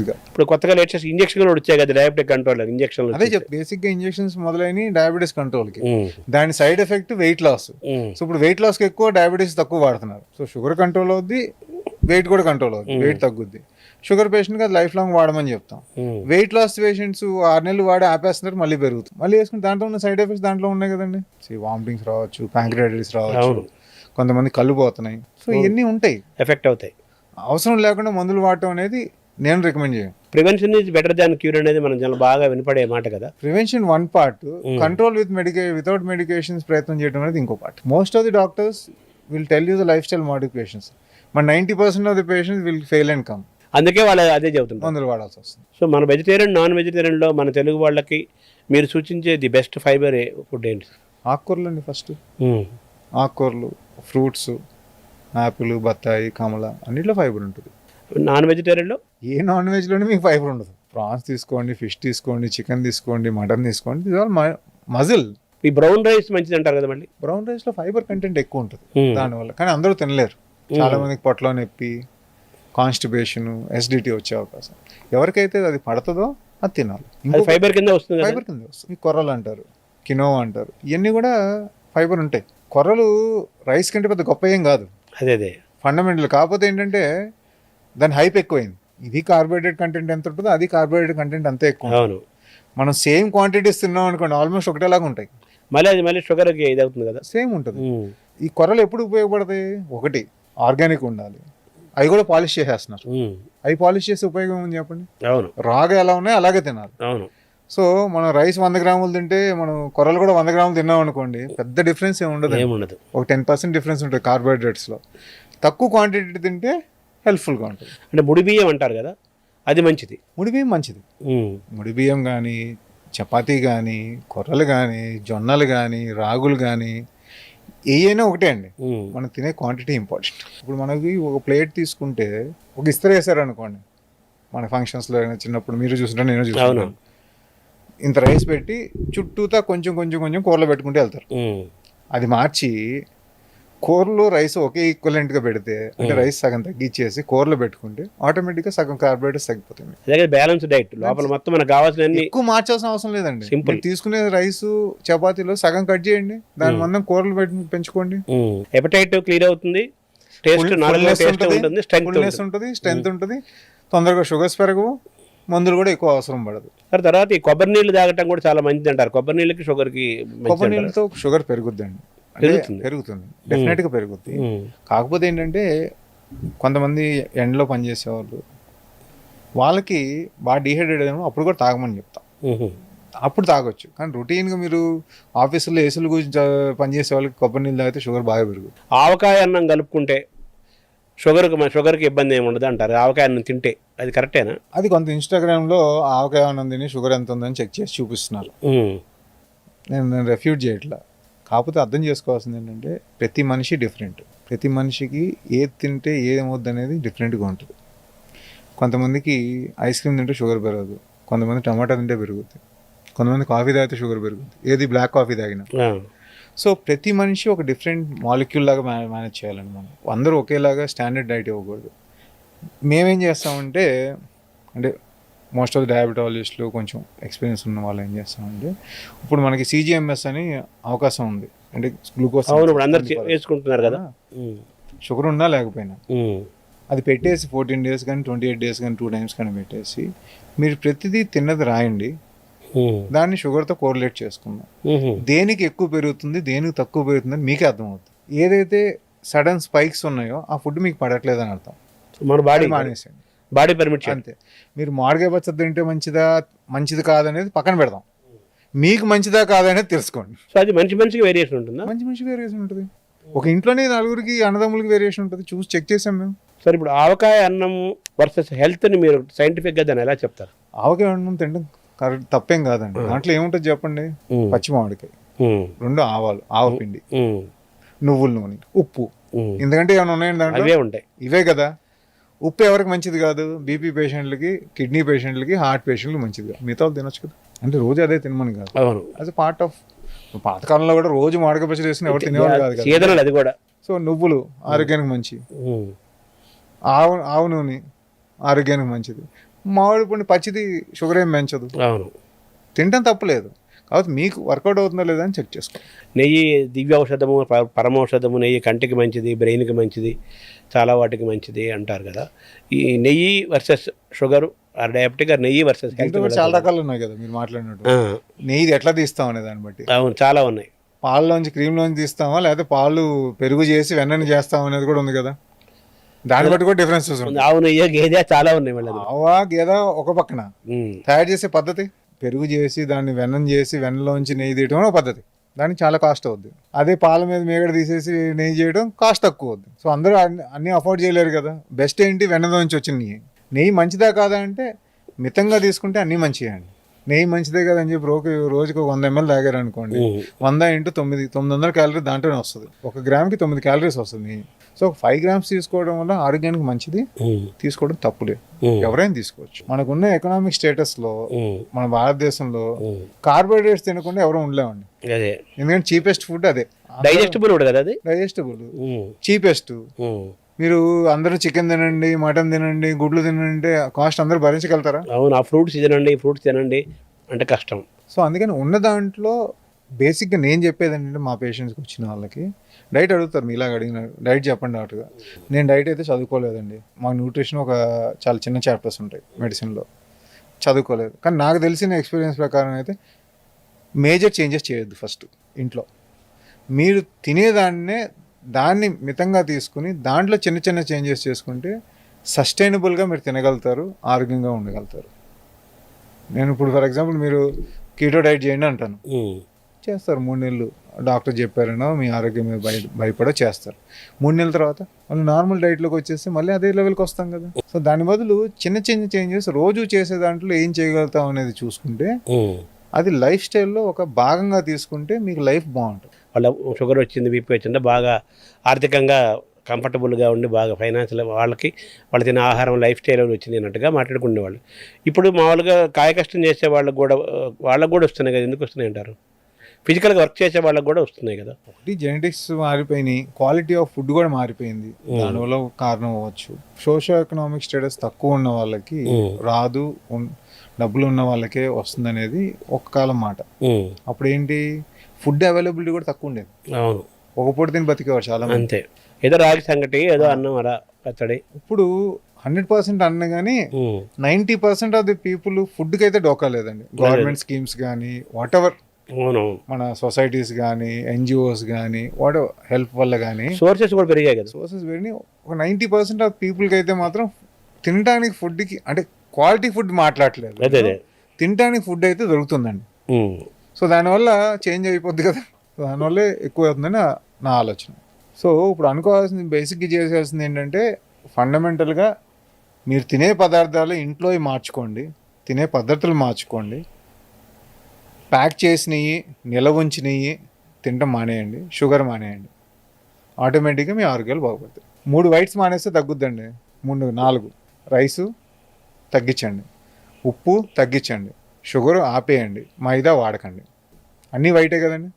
ఇప్పుడు కొత్తగా latest injection కూడా వచ్చాయి కదా, డయాబెటిక్ కంట్రోల్ ఇంజక్షన్. అదే బేసిక్ గా ఇంజెక్షన్స్ మొదలైన డయాబెటీస్ కంట్రోల్ కి, దాని side effect weight loss. So ఇప్పుడు వెయిట్ లాస్ కి ఎక్కువ, డయాబెటీస్ తక్కువ వాడుతున్నారు. సో షుగర్ కంట్రోల్ అవుద్ది, వెయిట్ కూడా కంట్రోల్ అవుద్ది, వెయిట్ తగ్గుద్ది. షుగర్ పేషెంట్ కి అది లైఫ్ లాంగ్ వాడమని చెప్తాం. వెయిట్ లాస్ పేషెంట్స్ 6 నెలలు వాడి ఆపేస్తున్నారు, మళ్ళీ పెరుగుతుంది, మళ్ళీ వేసుకుని దాంట్లో ఉన్న సైడ్ ఎఫెక్ట్స్ దాంట్లో ఉన్నాయి కదండి. వామిటింగ్స్ రావచ్చు, ప్యాంక్రియాటిస్ రావచ్చు, కొంతమంది కళ్ళు పోతున్నాయి. సో ఇవన్నీ ఉంటాయి, ఎఫెక్ట్ అవుతాయి. అవసరం లేకుండా మందులు వాడటం అనేది నేను రికమెండ్ చేయను. Prevention is better than cure అనేది మనం చాలా బాగా వినపడే మాట కదా. Prevention one part, control without medications ప్రయత్నం చేయడం అనేది ఇంకో part. Most of the doctors will tell you the life style modifications, మన 90% of the patients will fail and come. అందుకే వాళ్ళు అదే చెబుతుంటారు, మందులు వాడాల్సి వస్తుంది. సో మన వెజిటేరియన్, నాన్ వెజిటేరియన్లో మన తెలుగు వాళ్ళకి మీరు సూచించే ది బెస్ట్ ఫైబర్ ఫుడ్ ఏంటి? ఆకుకూరలు అండి. ఫస్ట్ ఆకుకూరలు, ఫ్రూట్స్, యాపిల్, బత్తాయి, కమల, అన్నిట్లో ఫైబర్ ఉంటుంది. నాన్ వెజిటేరియన్లో ఏ నాన్ వెజ్లోనే మీకు ఫైబర్ ఉండదు. ప్రాన్స్ తీసుకోండి, ఫిష్ తీసుకోండి, చికెన్ తీసుకోండి, మటన్ తీసుకోండి, ఇది ఆల్ మజిల్. ఈ బ్రౌన్ రైస్ మంచిది అంటారు కదా. మళ్ళీ బ్రౌన్ రైస్లో ఫైబర్ కంటెంట్ ఎక్కువ ఉంటుంది దానివల్ల, కానీ అందరూ తినలేరు. చాలా మందికి పొట్టలో నొప్పి, కాన్స్టిపేషన్, ఎసిడిటీ వచ్చే అవకాశం. ఎవరికైతే అది పడుతుందో అది తినాలి. ఫైబర్ కింద వస్తుంది, ఫైబర్ కింద వస్తుంది. కొర్రలు అంటారు, కినోవా అంటారు, ఇవన్నీ కూడా ఫైబర్ ఉంటాయి. కొర్రలు రైస్ కంటే పెద్ద గొప్ప ఏం కాదు, అదే ఫండమెంటల్. కాకపోతే ఏంటంటే దాని హైప్ ఎక్కువైంది. ఇది కార్బోహైడ్రేట్ కంటెంట్ ఎంత ఉంటుందో అది కార్బోహైడ్రేట్ కంటెంట్ అంతే ఎక్కువ. అవును, మనం సేమ్ క్వాంటిటీస్ తిన్నాం అనుకోండి, ఆల్మోస్ట్ ఒకటేలాగా ఉంటాయి. మళ్ళీ షుగర్కి ఇది అవుతుంది కదా, సేమ్ ఉంటుంది. ఈ కొర్రలు ఎప్పుడు ఉపయోగపడతాయి? ఒకటి ఆర్గానిక్ ఉండాలి, అవి కూడా పాలిష్ చేసేస్తున్నారు. అవి పాలిష్ చేసే ఉపయోగం ఉంది చెప్పండి. అవును, రాగా ఎలా ఉన్నాయో అలాగే తినాలి. అవును. సో మనం రైస్ 100 గ్రాములు తింటే మనం కొర్రలు కూడా 100 గ్రాములు తిన్నాం అనుకోండి, పెద్ద డిఫరెన్స్ ఏముండదు. ఒక 10% డిఫరెన్స్ ఉంటుంది కార్బోహైడ్రేట్స్లో. తక్కువ క్వాంటిటీ తింటే హెల్ప్ఫుల్గా ఉంటుంది. అంటే ముడి బియ్యం అంటారు కదా, అది మంచిది. ముడి బియ్యం మంచిది. ముడి బియ్యం కానీ, చపాతీ కానీ, కొర్రలు కానీ, జొన్నలు కానీ, రాగులు కానీ, ఏయైనా ఒకటే అండి. మనం తినే క్వాంటిటీ ఇంపార్టెంట్. ఇప్పుడు మనకి ఒక ప్లేట్ తీసుకుంటే ఒక ఇస్త్రీ వేసారు అనుకోండి, మన ఫంక్షన్స్లో చిన్నప్పుడు మీరు చూస్తుంటే నేను చూస్తాను, ఇంత రైస్ పెట్టి చుట్టూతా కొంచెం కొంచెం కొంచెం కూరలు పెట్టుకుంటూ వెళ్తారు. అది మార్చి కూరలు రైస్ ఒకే ఈక్వలెంట్గా పెడితే, అంటే రైస్ సగం తగ్గించేసి కూరలు పెట్టుకుంటే ఆటోమేటిక్గా సగం కార్బోహైడ్రేట్స్ తగ్గిపోతాయి. బ్యాలెన్స్ డైట్ లోపల మొత్తం మనకు కావాల్సిన ఎక్కువ మార్చాల్సిన అవసరం లేదండి. సింపుల్. తీసుకునే రైస్ చపాతీలో సగం కట్ చేయండి, దాని మందం కూరలు పెంచుకోండి. హెపటైట్ క్లియర్ అవుతుంది, స్ట్రెంత్ ఉంటుంది, తొందరగా షుగర్స్ పెరగవు, మందులు కూడా ఎక్కువ అవసరం పడదు. తర్వాత ఈ కొబ్బరి నీళ్ళు తాగటం కూడా చాలా మంచిది అంటారు. కొబ్బరి నీళ్ళకి షుగర్కి, కొబ్బరి నీళ్ళతో షుగర్ పెరుగుద్దండి, పెరుగుతుంది, డెఫినెట్గా పెరుగుద్ది. కాకపోతే ఏంటంటే కొంతమంది ఎండలో పనిచేసేవాళ్ళు, వాళ్ళకి బాగా డిహైడ్రేట్ అయినా అప్పుడు కూడా తాగమని చెప్తాం. అప్పుడు తాగొచ్చు, కానీ రొటీన్గా మీరు ఆఫీసులో ఏసులు గురించి పనిచేసే వాళ్ళకి కొబ్బరి నీళ్ళు తాగితే షుగర్ బాగా పెరుగుతుంది. ఆవకాయ అన్నం కలుపుకుంటే షుగర్కి ఇబ్బంది ఏమి ఉండదు అంటారు. ఆవకాయ అన్నం తింటే అది కరెక్టేనా? అది కొంత ఇన్స్టాగ్రామ్లో ఆవకాయ అన్నం తిని షుగర్ ఎంత ఉందని చెక్ చేసి చూపిస్తున్నారు. నేను రెఫ్యూజ్ చేయట్లా. కాకపోతే అర్థం చేసుకోవాల్సింది ఏంటంటే ప్రతి మనిషి డిఫరెంట్. ప్రతి మనిషికి ఏది తింటే ఏమవుద్ది అనేది డిఫరెంట్గా ఉంటుంది. కొంతమందికి ఐస్ క్రీమ్ తింటే షుగర్ పెరగదు, కొంతమంది టమాటా తింటే పెరుగుద్ది, కొంతమంది కాఫీ తాగితే షుగర్ పెరుగుద్ది, ఏది బ్లాక్ కాఫీ తాగినా. సో ప్రతి మనిషి ఒక డిఫరెంట్ మాలిక్యూల్ లాగా మేనేజ్ చేయాలండి. మనం అందరూ ఒకేలాగా స్టాండర్డ్ డైట్ ఇవ్వకూడదు. మేమేం చేస్తామంటే, అంటే మోస్ట్ ఆఫ్ ది డయాబెటాలజిస్టులు కొంచెం ఎక్స్పీరియన్స్ ఉన్న వాళ్ళు ఏం చేస్తామంటే, ఇప్పుడు మనకి CGMS అని అవకాశం ఉంది, అంటే గ్లూకోజ్ వేసుకుంటున్నారు కదా, షుగర్ ఉన్నా లేకపోయినా అది పెట్టేసి 14 days కానీ 28 days కానీ 2 times కానీ పెట్టేసి మీరు ప్రతిదీ తిన్నది రాయండి, దాన్ని షుగర్తో కోరిలేట్ చేసుకుందాం. దేనికి ఎక్కువ పెరుగుతుంది, దేనికి తక్కువ పెరుగుతుంది అని మీకే అర్థమవుతుంది. ఏదైతే సడన్ స్పైక్స్ ఉన్నాయో ఆ ఫుడ్ మీకు పడట్లేదు అని అర్థం. మన బాడీ మానేసేయండి, బాడీ పర్మిట్ అంతే. మీరు మామిడికాయ పచ్చడి తింటే మంచిది కాదనేది పక్కన పెడదాం, మీకు మంచిదా కాదనేది తెలుసుకోండి. సో అది మనిషికి వేరియేషన్ ఉంటుందా? మనిషికి వేరియేషన్ ఉంటుంది. ఒక ఇంట్లోనే 4 అన్నదమ్ములకి వేరియేషన్ ఉంటుంది, చూసి చెక్ చేసాం మేము. సరే, ఇప్పుడు ఆవకాయ అన్నం వర్సెస్ హెల్త్ని మీరు సైంటిఫిక్గా దాన్ని ఎలా చెప్తారు? ఆవకాయ అన్నం తింటాం కరెక్ట్, తప్పేం కాదండి. దాంట్లో ఏముంటుంది చెప్పండి? పచ్చి మామిడికాయ, 2 ఆవాలు, ఆవపిండి, నువ్వుల నూనె, ఉప్పు, ఎందుకంటే ఏమైనా ఉన్నాయండి దాంట్లో? ఉంటాయి. ఇవే కదా. ఉప్పు ఎవరికి మంచిది కాదు? బీపీ పేషెంట్లకి, కిడ్నీ పేషెంట్లకి, హార్ట్ పేషెంట్లకి మంచిది కాదు. మిగతా వాళ్ళు తినొచ్చు కదా, అంటే రోజు అదే తినమని కాదు. యాజ్ అ పార్ట్ ఆఫ్ పాతకాలంలో కూడా రోజు మామిడికాయ పచ్చడి వేసుకుని ఎవరు తినేవాళ్ళు కాదు కదా, అది కూడా. సో నువ్వులు ఆరోగ్యానికి మంచి, ఆవు నూనె ఆరోగ్యానికి మంచిది, మామిడి పండు పచ్చిది షుగర్ ఏం పెంచదు, అవును. తినడం తప్పులేదు. కాబట్టి మీకు వర్కౌట్ అవుతుందో లేదా అని చెక్ చేసుకోండి. నెయ్యి దివ్య ఔషధము, పరమౌషధము. నెయ్యి కంటికి మంచిది, బ్రెయిన్కి మంచిది, చాలా వాటికి మంచిది అంటారు కదా. ఈ నెయ్యి versus sugar or diabetic or నెయ్యి వర్సెస్ హెల్త్ దీంట్లో కూడా చాలా రకాలు ఉన్నాయి కదా మీరు మాట్లాడినట్టు. నెయ్యి ఎట్లా తీస్తాం అనే దాన్ని బట్టి. అవును, చాలా ఉన్నాయి. పాలలోంచి క్రీమ్లోంచి తీస్తామా, లేకపోతే పాలు పెరుగు చేసి వెన్నని చేస్తాం అనేది కూడా ఉంది కదా. దాన్ని బట్టి కూడా డిఫరెన్సెస్ ఉంది. ఆవు నెయ్యి, గేదె చాలా ఉన్నాయి మళ్ళీ. ఆవా గేదె ఒక పక్కన తయారు చేసే పద్ధతి, పెరుగు చేసి దాన్ని వెన్నం చేసి వెన్నలోంచి నెయ్యి తీయడం ఒక పద్ధతి. దానికి చాలా కాస్ట్ అవుద్ది. అదే పాల మీద మేగడ తీసేసి నెయ్యి చేయడం కాస్ట్ తక్కువ అవుద్ది. సో అందరూ అన్నీ అఫోర్డ్ చేయలేరు కదా. బెస్ట్ ఏంటి, వెన్నలోంచి వచ్చిన నెయ్యి. నెయ్యి మంచిదా కాదా అంటే మితంగా తీసుకుంటే అన్నీ మంచిగా అండి. నెయ్యి మంచిదే కదా అని చెప్పి రోజుకు 100 ml తాగారు అనుకోండి, 100 × 900 క్యాలరీ దాంట్లోనే వస్తుంది. 1 గ్రామ్కి 9 క్యాలరీస్ వస్తుంది నెయ్యి. సో 5 grams తీసుకోవడం వల్ల ఆరోగ్యానికి మంచిది, తీసుకోవడం తప్పులేదు, ఎవరైనా తీసుకోవచ్చు. మనకున్న ఎకనామిక్ స్టేటస్లో మన భారతదేశంలో కార్బోహైడ్రేట్స్ తినకుండా ఎవరు ఉండలేమండి. ఎందుకంటే చీపెస్ట్ ఫుడ్ అదే. డైజెస్టిబుల్ కదా, అది డైజెస్టిబుల్ చీపెస్ట్. మీరు అందరూ చికెన్ తినండి, మటన్ తినండి, గుడ్లు తినండి, కాస్ట్ అందరూ భరించగలుగుతారా? అవును. ఆ ఫ్రూట్స్ తినండి అంటే కష్టం. సో అందుకని ఉన్న దాంట్లో బేసిక్గా నేను చెప్పేది ఏంటంటే, మా పేషెంట్స్కి వచ్చిన వాళ్ళకి డైట్ అడుగుతారు, మీలాగా అడిగిన డైట్ చెప్పండి డాక్టర్గా. నేను డైట్ అయితే చదువుకోలేదండి. మా న్యూట్రిషన్ ఒక చాలా చిన్న చాప్టర్స్ ఉంటాయి మెడిసిన్లో, చదువుకోలేదు. కానీ నాకు తెలిసిన ఎక్స్పీరియన్స్ ప్రకారం అయితే మేజర్ చేంజెస్ చేయొద్దు. ఫస్ట్ ఇంట్లో మీరు తినేదాన్నే దాన్ని మితంగా తీసుకుని దాంట్లో చిన్న చిన్న చేంజెస్ చేసుకుంటే సస్టైనబుల్గా మీరు తినగలుగుతారు, ఆరోగ్యంగా ఉండగలుగుతారు. నేను ఇప్పుడు ఫర్ ఎగ్జాంపుల్ మీరు కీటో డైట్ చేయండి అంటాను, చేస్తారు 3 నెలలు. డాక్టర్ చెప్పారనో మీ ఆరోగ్యం మీద భయపడో చేస్తారు. 3 నెలల తర్వాత మళ్ళీ నార్మల్ డైట్లోకి వచ్చేసి మళ్ళీ అదే లెవెల్కి వస్తాం కదా. సో దాని బదులు చిన్న చిన్న చేంజెస్ రోజు చేసే దాంట్లో ఏం చేయగలుగుతాం అనేది చూసుకుంటే అది లైఫ్ స్టైల్లో ఒక భాగంగా తీసుకుంటే మీకు లైఫ్ బాగుంటుంది. వాళ్ళ షుగర్ వచ్చింది, బీపీ వచ్చింది, బాగా ఆర్థికంగా కంఫర్టబుల్గా ఉండి బాగా ఫైనాన్షియల్ వాళ్ళకి వాళ్ళు తినే ఆహారం లైఫ్ స్టైల్ వచ్చింది అన్నట్టుగా మాట్లాడుకునేవాళ్ళు. ఇప్పుడు మామూలుగా కాయకష్టం చేసే వాళ్ళకు కూడా వస్తున్నాయి కదా. ఎందుకు వస్తున్నాయి అంటారు? ఫిజికల్గా వర్క్ చేసే వాళ్ళకి కూడా వస్తున్నాయి కదా. ఒకటి జెనెటిక్స్ మారిపోయినాయి, క్వాలిటీ ఆఫ్ ఫుడ్ కూడా మారిపోయింది, దానివల్ల కారణం అవ్వచ్చు. సోషో ఎకనామిక్ స్టేటస్ తక్కువ ఉన్న వాళ్ళకి రాదు, డబ్బులు ఉన్న వాళ్ళకే వస్తుంది అనేది ఒక కాలం మాట. అప్పుడు ఏంటి, ఫుడ్ అవైలబిలిటీ కూడా తక్కువ ఉండేది. అవును, ఒక పూట తిని బతికేవారు చాలా మంది. అంతే, ఏదో రాగి సంగటి, ఏదో అన్నం, అలా పచ్చడి. ఇప్పుడు 100% అన్న కానీ 90% ఆఫ్ ది పీపుల్ ఫుడ్కి అయితే డోకా లేదండి. గవర్నమెంట్ స్కీమ్స్ కానీ వాట్ ఎవర్, మన సొసైటీస్ కానీ ఎన్జిఓస్ కానీ వాట్ ఎవర్ హెల్ప్ వల్ల కానీ సోర్సెస్ కూడా పెరిగాయి కదా. సోర్సెస్ పెరిగి ఒక 90% ఆఫ్ పీపుల్కి అయితే మాత్రం తినడానికి ఫుడ్కి, అంటే క్వాలిటీ ఫుడ్ మాట్లాడలేదు, తినడానికి ఫుడ్ అయితే దొరుకుతుందండి. సో దానివల్ల చేంజ్ అయిపోద్ది కదా, దానివల్లే ఎక్కువ అవుతుందని నా ఆలోచన. సో ఇప్పుడు అనుకోవాల్సింది, బేసిక్గా చేయాల్సింది ఏంటంటే, ఫండమెంటల్గా మీరు తినే పదార్థాలు ఇంట్లో మార్చుకోండి, తినే పద్ధతులు మార్చుకోండి, ప్యాక్ చేసినవి నిల్వ ఉంచినవి తినడం మానేయండి, షుగర్ మానేయండి, ఆటోమేటిక్గా మీ ఆరోగ్యాలు బాగుపడతాయి. 3 వైట్స్ మానేస్తే తగ్గుద్దండి. 3, 4 రైసు తగ్గించండి, ఉప్పు తగ్గించండి, షుగర్ ఆపేయండి, మైదా వాడకండి. అన్నీ వైటే కదండి.